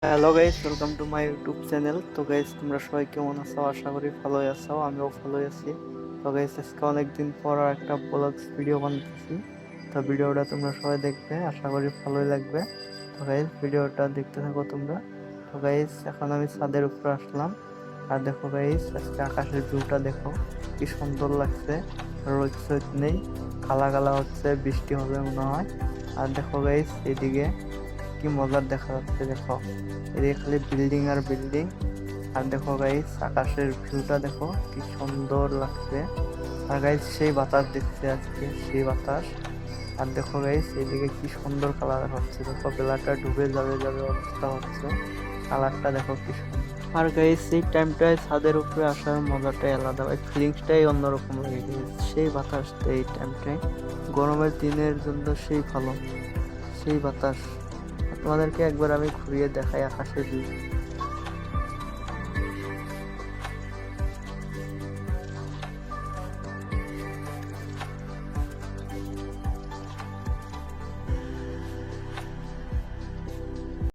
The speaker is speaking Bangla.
Hello guys, welcome to my YouTube channel. তো গাইস, তোমরা সবাই কেমন আছো? আশা করি ভালোই আছো, আমিও ভালোই আছি। তো গাইস, আজকে অনেকদিন পর আর একটা ব্লগস ভিডিও বানাতেছি। তো ভিডিওটা তোমরা সবাই দেখবে, আশা করি ভালোই লাগবে। তো গাইস, ভিডিওটা দেখতে থাকো তোমরা। তো গাইস, এখন আমি ছাদের উপরে আসলাম। আর দেখো গাইস, আজকে আকাশের ভিউটা দেখো, কি সুন্দর লাগছে। রোদ সোদ নেই, কালা কালা হচ্ছে, বৃষ্টি হবে মনে হয়। আর দেখো গাইস, এদিকে কি মজার দেখা যাচ্ছে দেখো, এদিকে খালি বিল্ডিং আর বিল্ডিং। আর দেখো গাইস, আকাশের ভিউটা দেখো কি সুন্দর লাগছে। আর গাইস, সেই বাতাস দিচ্ছে আজকে, সেই বাতাস। আর দেখো গাইস, এদিকে কি সুন্দর কালার হচ্ছে, দেখো বেলাটা ডুবে যাবে যাবে অবস্থা হচ্ছে। কালারটা দেখো কি সুন্দর। আর গাইস, এই টাইমটায় ছাদের উপরে আসার মজাটাই আলাদা, ভাই ফিলিংসটাই অন্যরকম লাগে গাইস। সেই বাতাস দেয় এই টাইমটায়, গরমের দিনের জন্য সেই ভালো, সেই বাতাস। তোমাদেরকে একবার আমি ঘুরিয়ে দেখাই আকাশের ভিউ।